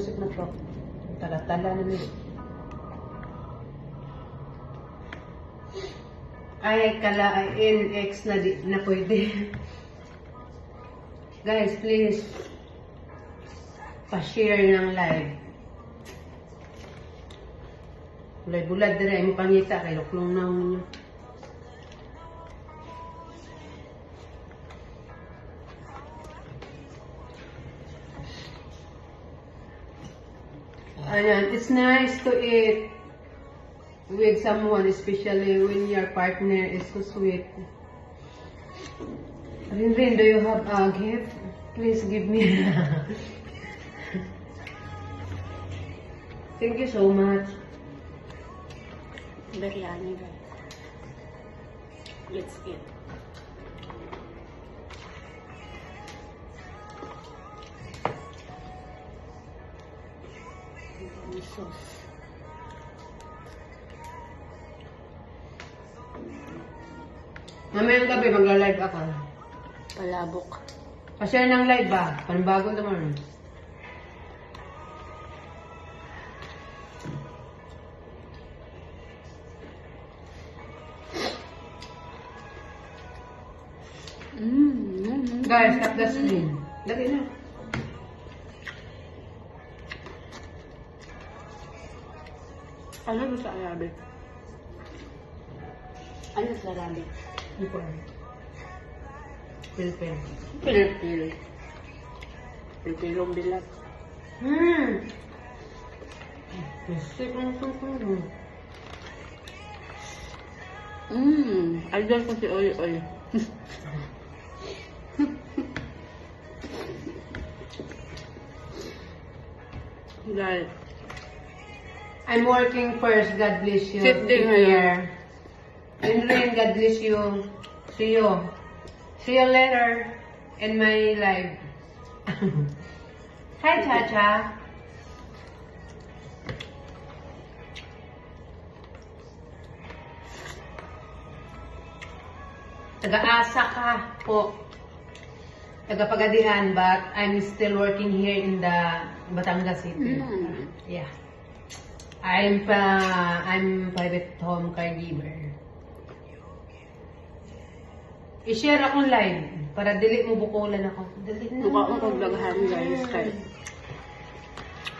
music na to. Tala-tala na nila. Ay, kala ay NX na di na pwede. Guys, please pa-share ng live. Bulad-bulad dire mo pangita kay luklong na ninyo. Ayan, it's nice to eat with someone, especially when your partner is so sweet. Rin, do you have a gift? Please give me. Thank you so much. Biryani, guys. Let's eat. Sauce. Mamayang gabi, magla-live ako. Palabok. Pa-share ng live ba? Panibago naman. Guys, tap the screen. Lagi na. Ano ba sa Arabic? Ano sa Arabic? Hindi ko alam. Pilpil. Pilpil. Pilpilong bilat. Masik lang ito. Idol ko si Oy Oy. Guys. I'm working first. God bless you. Sifting here. And then, God bless you. See you. See you later in my live. Hi, Chacha. Taga-asa ka po. Taga-Pagadian, but I'm still working here in the Batangas City. Yeah. I'm private home caregiver. I-share akong live para dili mo bukulan ako. Dili na. Mukha akong paglagahan, guys.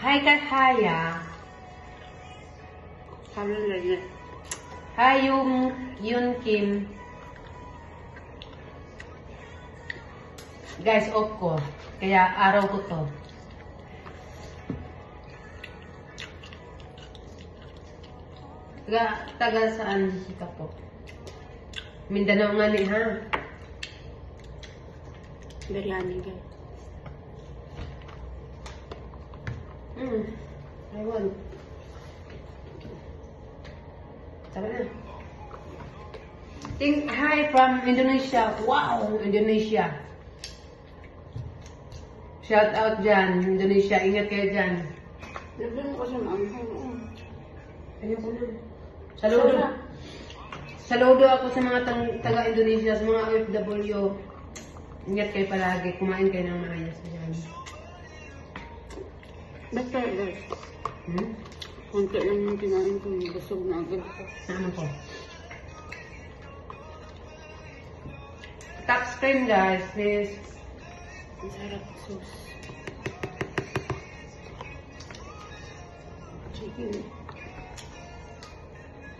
Hi, Haya. Sabi lang. Hi, Yun Kim. Guys, off ko. Kaya araw ko to. Taga saan ka po? Mindanao nga ni, ha? Biryani, guys. I want. Tara na. Hi from Indonesia. Wow, Indonesia. Shout out dyan, Indonesia. Ingat kayo dyan. Nagdan ko sa maanghay. Ayoko na. Saludo ako sa mga taga-Indonesia, sa mga OFW. Ingat kayo palagi. Kumain kayo ng maayos dyan. Basta, guys. Kunti lang yung kinain ko. Busog na agad ko. Ano po? Top screen, guys, please. Ang sarap sauce. Chicken.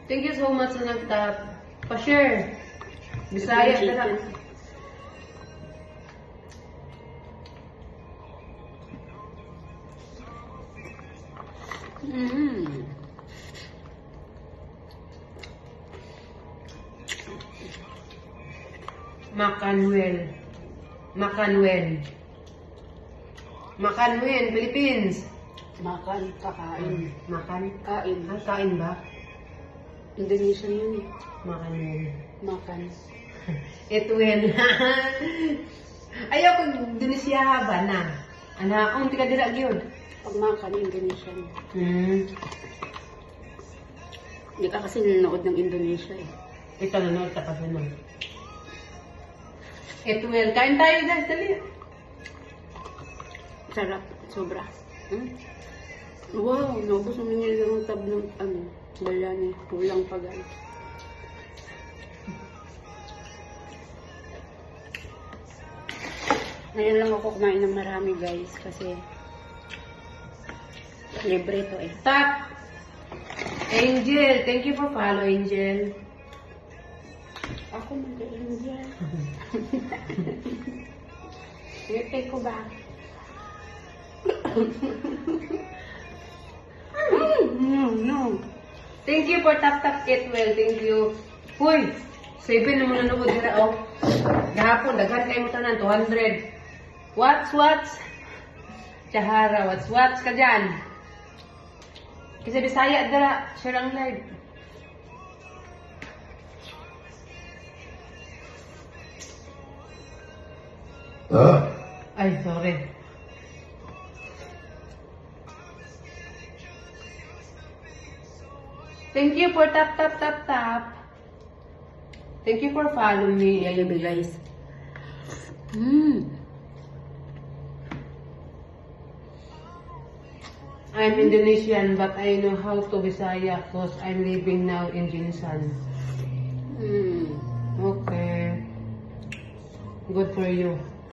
Thank you so much sa nag-tap. Pa-share. Bisaya ka na. Makanwen, Philippines. Makan, kakain. Makan? Kain. Ah, kain ba? Indonesian yun eh. Makanwen. Makan. Etwen. Ayaw ko Indonesia ba na? Ang tika dila gyud. Pag makan, Indonesian. Hindi ka kasi nanonood ng Indonesia eh. Ito na tapos na. Etwen. Kain tayo guys, dali. Sarap. Sobra. Wow, naubos naman yung isang tab ng bayani. Kulang pa guys. Ngayon lang ako kumain ng marami guys kasi libre to eh. Tap! Angel, thank you for follow, Angel. Ako magaling dyan. Ngipin ko ba? No. Thank you for tap it well, thank you. Huy, 7 na mga nanood nila, oh. Gahapon, daghan kayo mo tanan, 200. What's? Chahara, what's ka dyan? Kasi Bisaya, dara, share ang live. Ay, sorry. Thank you for tap. Thank you for following me. Yayabi guys. I'm Indonesian, but I know how to Bisaya because I'm living now in Jinsan. Okay. Good for you.